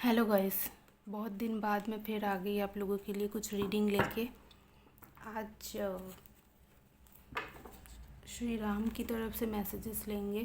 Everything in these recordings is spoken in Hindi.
Hello guys. बहुत दिन बाद मैं फिर आ गई आप लोगों के लिए कुछ रीडिंग लेके। आज श्री राम की तरफ से मैसेजेस लेंगे।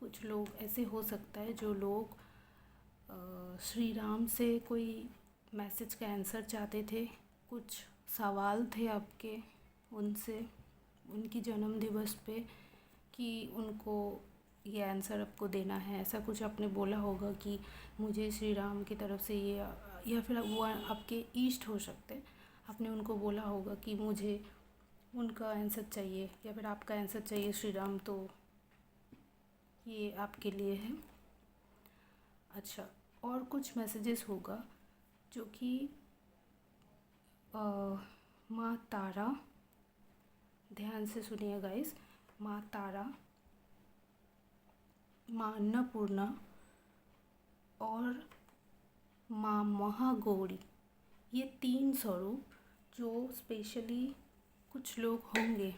कुछ लोग ऐसे हो सकता है जो लोग श्री राम से कोई मैसेज का आंसर चाहते थे, कुछ सवाल थे आपके उनसे उनकी जन्म दिवस पे कि उनको ये आंसर आपको देना है। ऐसा कुछ आपने बोला होगा कि मुझे श्री राम की तरफ से ये, या फिर वो आपके ईष्ट हो सकते हैं। आपने उनको बोला होगा कि मुझे उनका आंसर चाहिए या फिर आपका आंसर चाहिए श्री राम, तो ये आपके लिए है। अच्छा, और कुछ मैसेजेस होगा जो कि माँ तारा, ध्यान से सुनिए गाइस, माँ तारा, माँ अन्नपूर्णा और माँ महागौरी, ये 3 स्वरूप जो स्पेशली कुछ लोग होंगे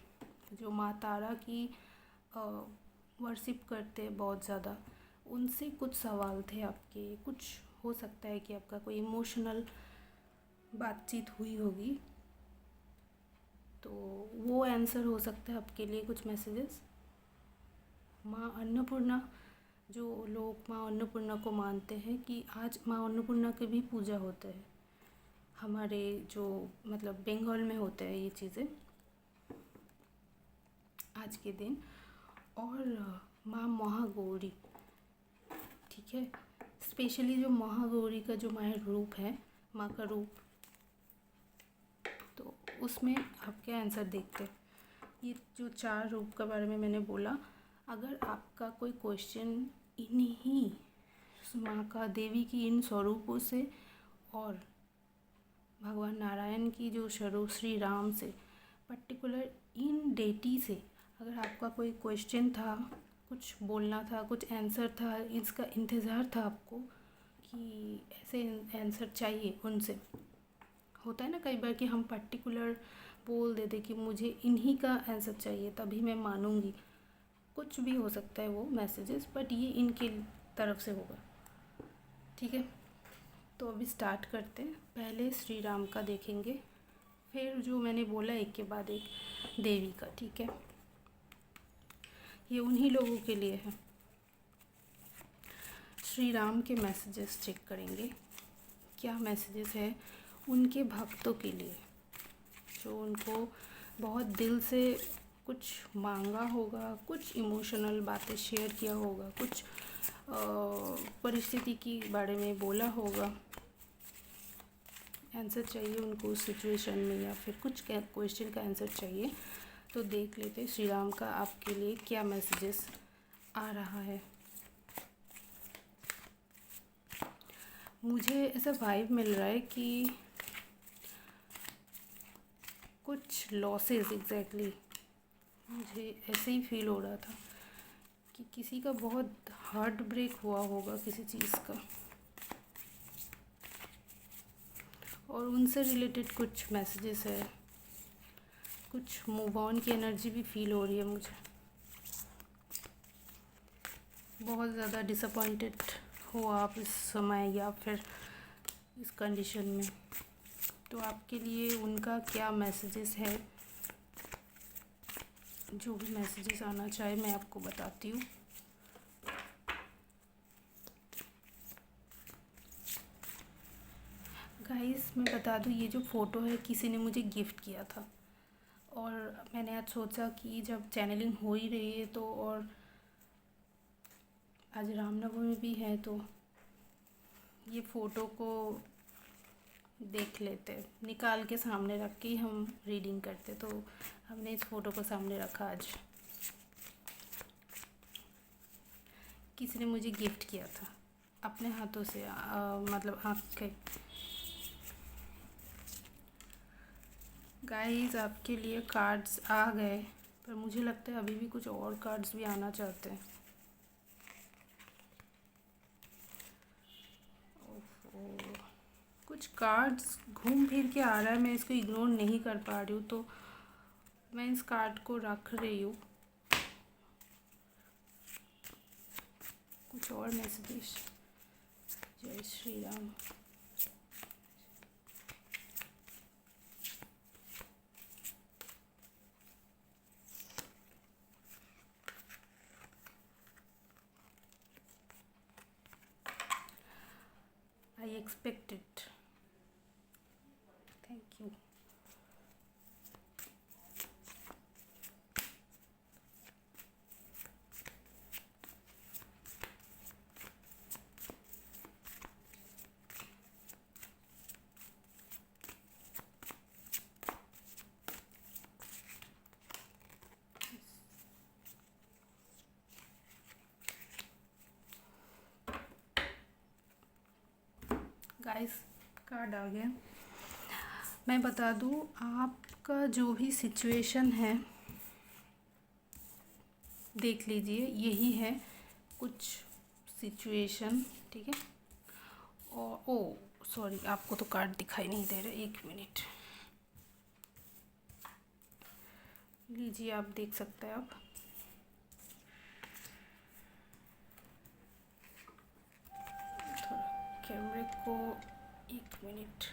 जो माँ तारा की वर्शिप करते हैं बहुत ज़्यादा। उनसे कुछ सवाल थे आपके, कुछ हो सकता है कि आपका कोई इमोशनल बातचीत हुई होगी, तो वो आंसर हो सकता है आपके लिए कुछ मैसेजेस। माँ अन्नपूर्णा, जो लोग माँ अन्नपूर्णा को मानते हैं कि आज माँ अन्नपूर्णा की भी पूजा होता है, हमारे जो मतलब बंगाल में होता है ये चीज़ें आज के दिन। और माँ महागौरी, ठीक है, स्पेशली जो महागौरी का जो माँ रूप है, माँ का रूप, तो उसमें आपके आंसर देखते हैं। ये जो 4 रूप के बारे में मैंने बोला, अगर आपका कोई क्वेश्चन इन्हीं माँ का, देवी की इन स्वरूपों से और भगवान नारायण की जो स्वरूप श्री राम से, पर्टिकुलर इन डेटी से अगर आपका कोई क्वेश्चन था, कुछ बोलना था, कुछ आंसर था, इसका इंतज़ार था आपको कि ऐसे आंसर चाहिए उनसे, होता है ना कई बार कि हम पर्टिकुलर बोल देते कि मुझे इन्हीं का आंसर चाहिए तभी मैं मानूंगी। कुछ भी हो सकता है वो मैसेजेस, बट ये इनके तरफ से होगा, ठीक है। तो अभी स्टार्ट करते हैं। पहले श्री राम का देखेंगे, फिर जो मैंने बोला एक के बाद एक देवी का, ठीक है। ये उन्हीं लोगों के लिए है। श्री राम के मैसेजेस चेक करेंगे, क्या मैसेजेस है उनके भक्तों के लिए, जो उनको बहुत दिल से कुछ मांगा होगा, कुछ इमोशनल बातें शेयर किया होगा, कुछ परिस्थिति के बारे में बोला होगा, आंसर चाहिए उनको उस सिचुएशन में, या फिर कुछ क्वेश्चन का आंसर चाहिए। तो देख लेते श्री राम का आपके लिए क्या मैसेजेस आ रहा है। मुझे ऐसा वाइब मिल रहा है कि कुछ लॉसेस, एग्जैक्टली मुझे ऐसे ही फील हो रहा था कि किसी का बहुत हार्ट ब्रेक हुआ होगा किसी चीज़ का, और उनसे रिलेटेड कुछ मैसेजेस है। कुछ मूव ऑन की एनर्जी भी फील हो रही है मुझे, बहुत ज़्यादा डिसअपॉइंटेड हो आप इस समय या फिर इस कंडीशन में, तो आपके लिए उनका क्या मैसेजेस है। जो भी मैसेजेस आना चाहे मैं आपको बताती हूँ। गाइस मैं बता दूँ, ये जो फ़ोटो है किसी ने मुझे गिफ्ट किया था, और मैंने आज सोचा कि जब चैनलिंग हो ही रही है तो, और आज रामनवमी भी है, तो ये फ़ोटो को देख लेते, निकाल के सामने रख के हम रीडिंग करते, तो हमने इस फ़ोटो को सामने रखा। आज किसी ने मुझे गिफ्ट किया था अपने हाथों से, मतलब आँख के। गाइस आपके लिए कार्ड्स आ गए, पर मुझे लगता है अभी भी कुछ और कार्ड्स भी आना चाहते हैं। कुछ कार्ड्स घूम फिर के आ रहा है, मैं इसको इग्नोर नहीं कर पा रही हूँ, तो मैं इस कार्ड को रख रही हूँ। कुछ और मैसेजेस जय Shri Ram. I expect it. Thank you. Guys, card आ गया। मैं बता दूँ, आपका जो भी सिचुएशन है देख लीजिए, यही है कुछ सिचुएशन, ठीक है। और ओ सॉरी, आपको तो कार्ड दिखाई नहीं दे रहा, 1 मिनट लीजिए, आप देख सकते हैं। आप थोड़ा कैमरे को 1 मिनट,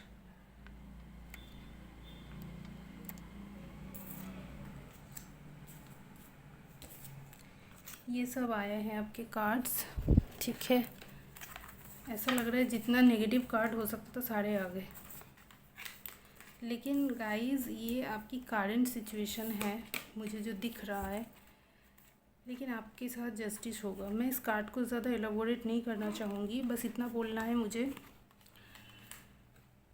ये सब आए हैं आपके कार्ड्स, ठीक है। ऐसा लग रहा है जितना नेगेटिव कार्ड हो सकता था सारे आ गए। लेकिन गाइस, ये आपकी करंट सिचुएशन है मुझे जो दिख रहा है, लेकिन आपके साथ जस्टिस होगा। मैं इस कार्ड को ज़्यादा एलाबोरेट नहीं करना चाहूँगी, बस इतना बोलना है मुझे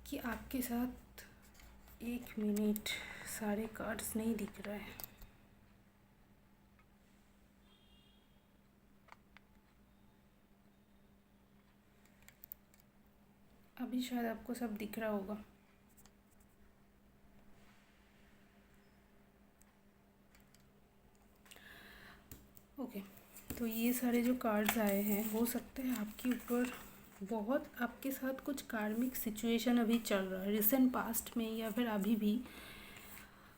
कि आपके साथ 1 मिनट, सारे कार्ड्स नहीं दिख रहे हैं। अभी शायद आपको सब दिख रहा होगा। ओके, तो ये सारे जो कार्ड्स आए हैं, हो सकता है आपके ऊपर बहुत, आपके साथ कुछ कार्मिक सिचुएशन अभी चल रहा है, रिसेंट पास्ट में या फिर अभी भी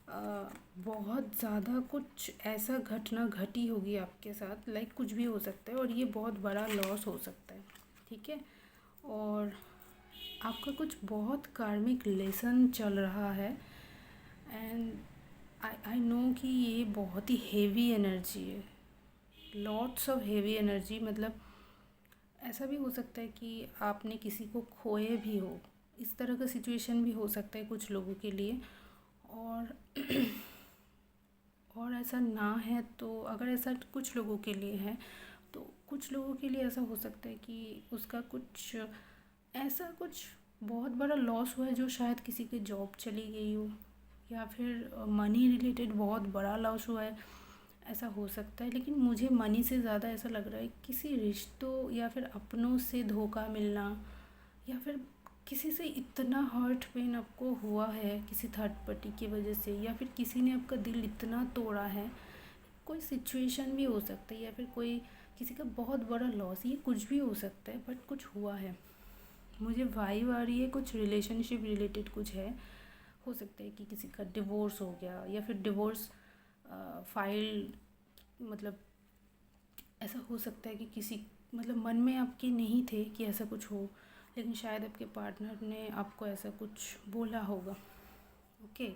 बहुत ज़्यादा कुछ ऐसा घटना घटी होगी आपके साथ, लाइक कुछ भी हो सकता है, और ये बहुत बड़ा लॉस हो सकता है, ठीक है। और आपका कुछ बहुत कार्मिक लेसन चल रहा है, एंड आई नो कि ये बहुत ही हेवी एनर्जी है, लॉट्स ऑफ हेवी एनर्जी। मतलब ऐसा भी हो सकता है कि आपने किसी को खोए भी हो, इस तरह का सिचुएशन भी हो सकता है कुछ लोगों के लिए। और ऐसा ना है तो, अगर ऐसा कुछ लोगों के लिए है तो कुछ लोगों के लिए ऐसा हो सकता है कि उसका कुछ ऐसा कुछ बहुत बड़ा लॉस हुआ है, जो शायद किसी की जॉब चली गई हो, या फिर मनी रिलेटेड बहुत बड़ा लॉस हुआ है, ऐसा हो सकता है। लेकिन मुझे मनी से ज़्यादा ऐसा लग रहा है किसी रिश्तों या फिर अपनों से धोखा मिलना, या फिर किसी से इतना हर्ट पेन आपको हुआ है किसी थर्ड पार्टी की वजह से, या फिर किसी ने आपका दिल इतना तोड़ा है, कोई सिचुएशन भी हो सकता है, या फिर कोई किसी का बहुत बड़ा लॉस, ये कुछ भी हो सकता है, बट कुछ हुआ है। मुझे वाइब आ रही है कुछ रिलेशनशिप रिलेटेड कुछ है। हो सकता है कि किसी का डिवोर्स हो गया, या फिर डिवोर्स फाइल, मतलब ऐसा हो सकता है कि किसी, मतलब मन में आपके नहीं थे कि ऐसा कुछ हो, लेकिन शायद आपके पार्टनर ने आपको ऐसा कुछ बोला होगा, ओके।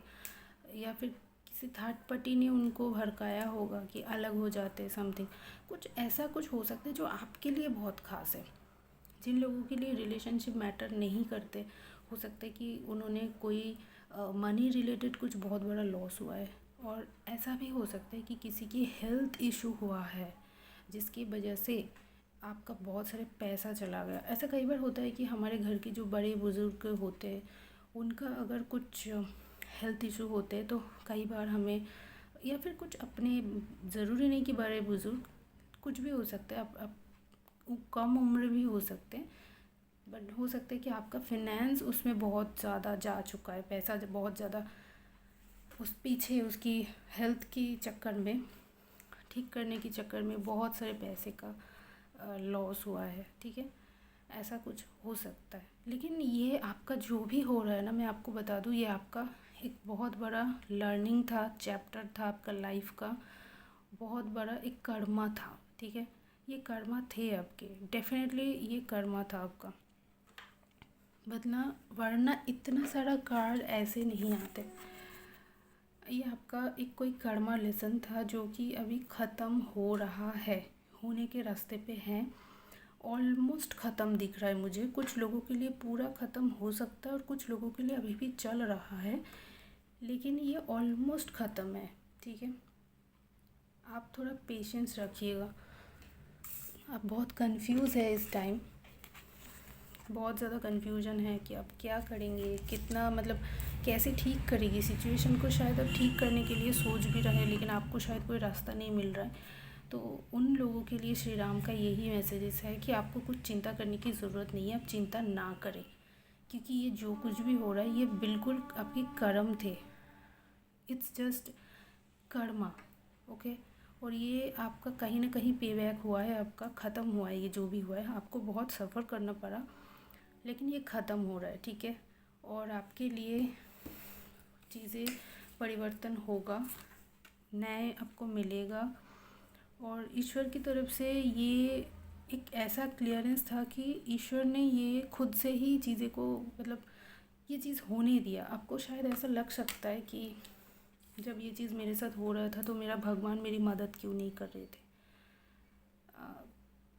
या फिर किसी थर्ड पार्टी ने उनको भड़काया होगा कि अलग हो जाते, समथिंग कुछ ऐसा कुछ हो सकता है जो आपके लिए बहुत ख़ास है। जिन लोगों के लिए रिलेशनशिप मैटर नहीं करते, हो सकता है कि उन्होंने कोई मनी रिलेटेड कुछ बहुत बड़ा लॉस हुआ है, और ऐसा भी हो सकता है कि किसी की हेल्थ इशू हुआ है जिसकी वजह से आपका बहुत सारे पैसा चला गया। ऐसा कई बार होता है कि हमारे घर के जो बड़े बुज़ुर्ग होते हैं, उनका अगर कुछ हेल्थ इशू होते हैं तो कई बार हमें, या फिर कुछ अपने, ज़रूरी नहीं कि बड़े बुज़ुर्ग, कुछ भी हो सकता है, आप कम उम्र भी हो सकते हैं, बट हो सकता है कि आपका फिनेंस उसमें बहुत ज़्यादा जा चुका है, पैसा बहुत ज़्यादा उस पीछे उसकी हेल्थ की चक्कर में, ठीक करने के चक्कर में बहुत सारे पैसे का लॉस हुआ है, ठीक है। ऐसा कुछ हो सकता है, लेकिन ये आपका जो भी हो रहा है ना, मैं आपको बता दूँ, ये आपका एक बहुत बड़ा लर्निंग था, चैप्टर था आपका लाइफ का, बहुत बड़ा एक कर्मा था, ठीक है। ये कर्मा थे आपके, डेफिनेटली ये कर्मा था आपका। वरना इतना सारा कार्ड ऐसे नहीं आते। ये आपका एक कोई कर्मा लेसन था जो कि अभी ख़त्म हो रहा है, होने के रास्ते पे है। ऑलमोस्ट ख़त्म दिख रहा है मुझे। कुछ लोगों के लिए पूरा ख़त्म हो सकता है और कुछ लोगों के लिए अभी भी चल रहा है, लेकिन ये ऑलमोस्ट ख़त्म है। ठीक है, आप थोड़ा पेशेंस रखिएगा। आप बहुत कंफ्यूज है इस टाइम, बहुत ज़्यादा कन्फ्यूजन है कि आप क्या करेंगे, कितना मतलब कैसे ठीक करेंगे सिचुएशन को। शायद आप ठीक करने के लिए सोच भी रहे हैं, लेकिन आपको शायद कोई रास्ता नहीं मिल रहा है। तो उन लोगों के लिए श्री राम का यही मैसेजेस है कि आपको कुछ चिंता करने की ज़रूरत नहीं है, आप चिंता ना करें, क्योंकि ये जो कुछ भी हो रहा है ये बिल्कुल आपके कर्म थे। It's just Karma, okay. और ये आपका कहीं ना कहीं पे बैक हुआ है, आपका ख़त्म हुआ है। ये जो भी हुआ है आपको बहुत सफ़र करना पड़ा, लेकिन ये ख़त्म हो रहा है, ठीक है। और आपके लिए चीज़ें परिवर्तन होगा, न्याय आपको मिलेगा। और ईश्वर की तरफ से ये एक ऐसा क्लियरेंस था कि ईश्वर ने ये खुद से ही चीज़ें को मतलब ये चीज़ होने दिया। आपको शायद ऐसा लग सकता है कि जब ये चीज़ मेरे साथ हो रहा था तो मेरा भगवान मेरी मदद क्यों नहीं कर रहे थे,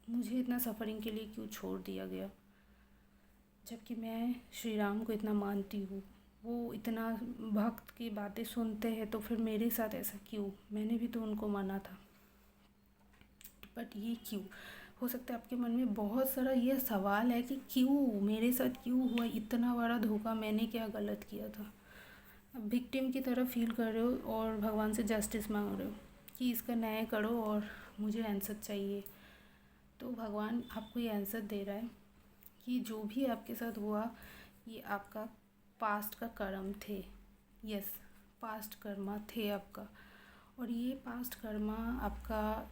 मुझे इतना सफ़रिंग के लिए क्यों छोड़ दिया गया, जबकि मैं श्री राम को इतना मानती हूँ। वो इतना भक्त की बातें सुनते हैं, तो फिर मेरे साथ ऐसा क्यों? मैंने भी तो उनको माना था, बट ये क्यों? हो सकता है आपके मन में बहुत सारा ये सवाल है कि क्यों मेरे साथ क्यों हुआ, इतना बड़ा धोखा, मैंने क्या गलत किया था। अब विक्टिम की तरह फील कर रहे हो और भगवान से जस्टिस मांग रहे हो कि इसका न्याय करो और मुझे आंसर चाहिए। तो भगवान आपको ये आंसर दे रहा है कि जो भी आपके साथ हुआ ये आपका पास्ट का कर्म थे। यस, पास्ट कर्मा थे आपका। और ये पास्ट कर्मा आपका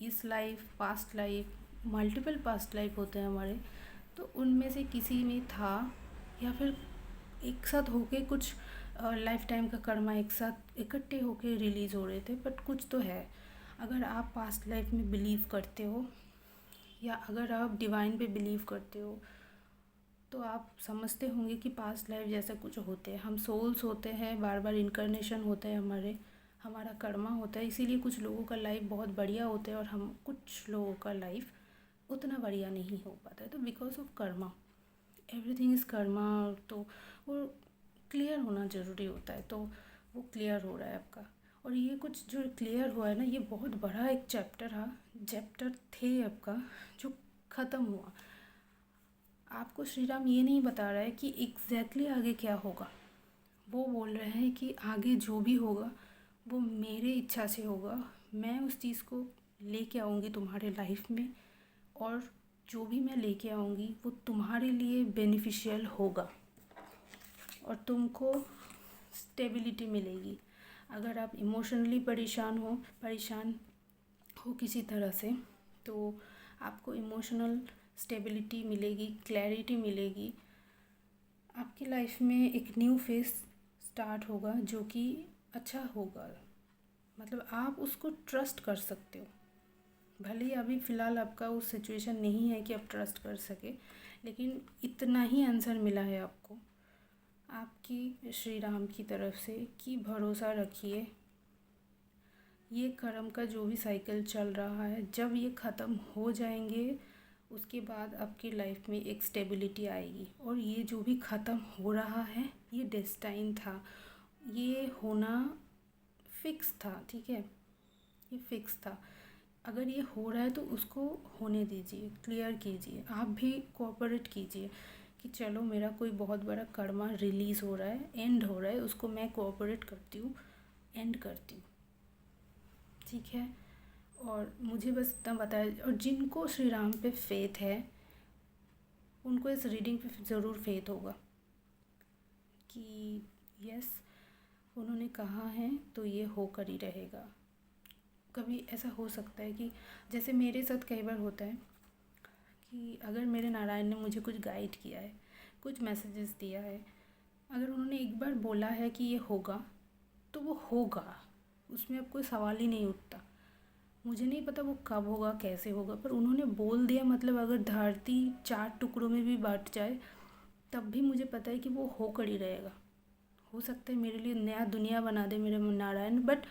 इस life, past life, multiple past life होते हैं हमारे, तो उनमें से किसी में था, या फिर एक साथ होके कुछ लाइफ टाइम का कर्मा एक साथ इकट्ठे होके रिलीज़ हो रहे थे। बट कुछ तो है। अगर आप पास्ट लाइफ में बिलीव करते हो या अगर आप डिवाइन पे बिलीव करते हो तो आप समझते होंगे कि पास्ट लाइफ जैसा कुछ होते हैं। हम सोल्स होते हैं, बार बार इनकारनेशन होता है हमारा कर्मा होता है। इसीलिए कुछ लोगों का लाइफ बहुत बढ़िया होता है और हम कुछ लोगों का लाइफ उतना बढ़िया नहीं हो पाता है। तो because of Karma, everything is Karma. तो वो क्लियर होना ज़रूरी होता है, तो वो क्लियर हो रहा है आपका। और ये कुछ जो क्लियर हुआ है ना, ये बहुत बड़ा एक चैप्टर थे आपका जो ख़त्म हुआ। आपको श्री राम ये नहीं बता रहा है कि एग्जैक्टली आगे क्या होगा। वो बोल रहे हैं कि आगे जो भी होगा वो मेरे इच्छा से होगा, मैं उस चीज़ को लेके आऊँगी तुम्हारे लाइफ में, और जो भी मैं लेके आऊँगी वो तुम्हारे लिए बेनिफिशियल होगा और तुमको स्टेबिलिटी मिलेगी। अगर आप इमोशनली परेशान हो किसी तरह से, तो आपको इमोशनल स्टेबिलिटी मिलेगी, क्लैरिटी मिलेगी। आपकी लाइफ में एक न्यू फेज स्टार्ट होगा जो कि अच्छा होगा। मतलब आप उसको ट्रस्ट कर सकते हो। भले ही अभी फ़िलहाल आपका उस सिचुएशन नहीं है कि आप ट्रस्ट कर सके, लेकिन इतना ही आंसर मिला है आपको आपकी श्री राम की तरफ से कि भरोसा रखिए। ये कर्म का जो भी साइकिल चल रहा है, जब ये ख़त्म हो जाएंगे उसके बाद आपकी लाइफ में एक स्टेबिलिटी आएगी। और ये जो भी ख़त्म हो रहा है ये डेस्टाइन था, ये होना फिक्स था, ठीक है, ये फिक्स था। अगर ये हो रहा है तो उसको होने दीजिए, क्लियर कीजिए, आप भी कोऑपरेट कीजिए कि चलो मेरा कोई बहुत बड़ा कर्मा रिलीज़ हो रहा है, एंड हो रहा है, उसको मैं कोऑपरेट करती हूँ, एंड करती हूँ, ठीक है। और मुझे बस इतना बताया। और जिनको श्री राम पे फेथ है उनको इस रीडिंग पे ज़रूर फेथ होगा कि यस, उन्होंने कहा है तो ये होकर ही रहेगा। कभी ऐसा हो सकता है कि जैसे मेरे साथ कई बार होता है कि अगर मेरे नारायण ने मुझे कुछ गाइड किया है, कुछ मैसेजेस दिया है, अगर उन्होंने एक बार बोला है कि ये होगा तो वो होगा, उसमें अब कोई सवाल ही नहीं उठता। मुझे नहीं पता वो कब होगा, कैसे होगा, पर उन्होंने बोल दिया। मतलब अगर धरती 4 टुकड़ों में भी बट जाए तब भी मुझे पता है कि वो होकर ही रहेगा। हो सकता है मेरे लिए नया दुनिया बना दे मेरे नारायण, बट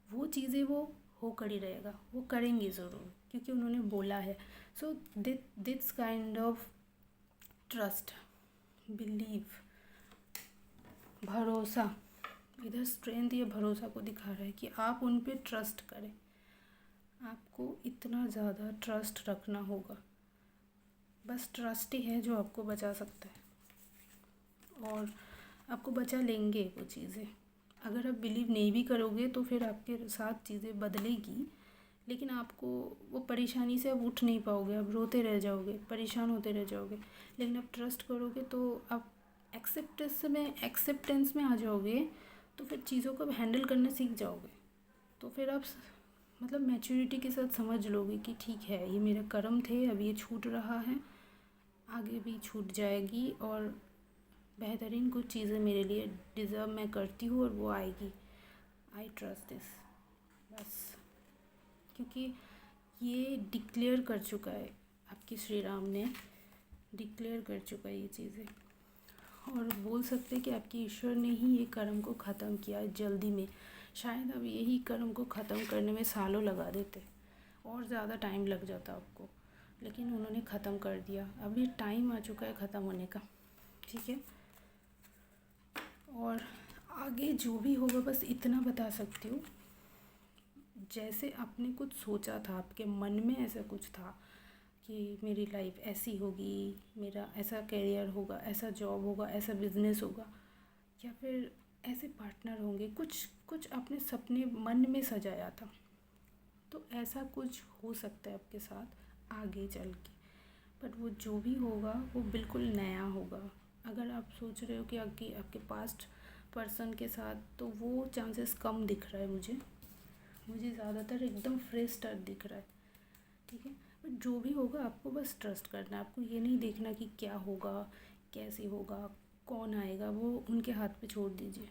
वो चीज़ें वो होकर ही रहेगा, वो करेंगे ज़रूर क्योंकि उन्होंने बोला है। So this kind of trust, believe, भरोसा, इधर स्ट्रेंथ या भरोसा को दिखा रहा है कि आप उन पे ट्रस्ट करें। आपको इतना ज़्यादा ट्रस्ट रखना होगा, बस ट्रस्ट ही है जो आपको बचा सकता है और आपको बचा लेंगे वो चीज़ें। अगर आप बिलीव नहीं भी करोगे तो फिर आपके साथ चीज़ें बदलेगी, लेकिन आपको वो परेशानी से आप उठ नहीं पाओगे, आप रोते रह जाओगे, परेशान होते रह जाओगे। लेकिन आप ट्रस्ट करोगे तो आप एक्सेप्टेंस में आ जाओगे, तो फिर चीज़ों को हैंडल करना सीख जाओगे। तो फिर आप मतलब मैच्योरिटी के साथ समझ लोगे कि ठीक है, ये मेरे कर्म थे, अब ये छूट रहा है, आगे भी छूट जाएगी और बेहतरीन कुछ चीज़ें मेरे लिए डिज़र्व मैं करती हूँ और वो आएगी। आई ट्रस्ट दिस, बस। क्योंकि ये डिक्लेयर कर चुका है, आपके श्री राम ने डिक्लेयर कर चुका है ये चीज़ें, और बोल सकते हैं कि आपके ईश्वर ने ही ये कर्म को ख़त्म किया जल्दी में। शायद अब यही कर्म को ख़त्म करने में सालों लगा देते और ज़्यादा टाइम लग जाता आपको, लेकिन उन्होंने ख़त्म कर दिया। अब ये टाइम आ चुका है ख़त्म होने का, ठीक है। और आगे जो भी होगा बस इतना बता सकती हूँ, जैसे आपने कुछ सोचा था, आपके मन में ऐसा कुछ था कि मेरी लाइफ ऐसी होगी, मेरा ऐसा करियर होगा, ऐसा जॉब होगा, ऐसा बिजनेस होगा, या फिर ऐसे पार्टनर होंगे, कुछ आपने सपने मन में सजाया था, तो ऐसा कुछ हो सकता है आपके साथ आगे चल के। बट वो जो भी होगा वो बिल्कुल नया होगा। अगर आप सोच रहे हो कि आपके पास्ट पर्सन के साथ, तो वो चांसेस कम दिख रहा है मुझे ज़्यादातर एकदम फ्रेश स्टार्ट दिख रहा है, ठीक है। बट जो भी होगा आपको बस ट्रस्ट करना है। आपको ये नहीं देखना कि क्या होगा, कैसे होगा, कौन आएगा, वो उनके हाथ पे छोड़ दीजिए,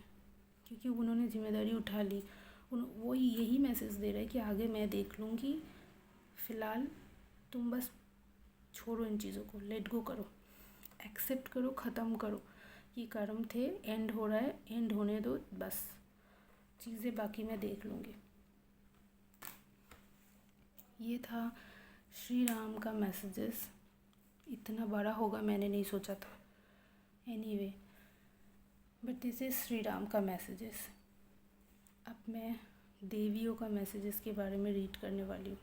क्योंकि उन्होंने जिम्मेदारी उठा ली। वो यही मैसेज दे रहा है कि आगे मैं देख लूँगी, फ़िलहाल तुम बस छोड़ो इन चीज़ों को, लेट गो करो, एक्सेप्ट करो, ख़त्म करो। ये कर्म थे, एंड हो रहा है, एंड होने दो बस, चीज़ें बाकी मैं देख लूँगी। ये था श्री राम का मैसेजेस। इतना बड़ा होगा मैंने नहीं सोचा था, anyway, but this is Shri Ram का मैसेजेस। अब मैं देवियों का मैसेजेस के बारे में रीड करने वाली हूँ।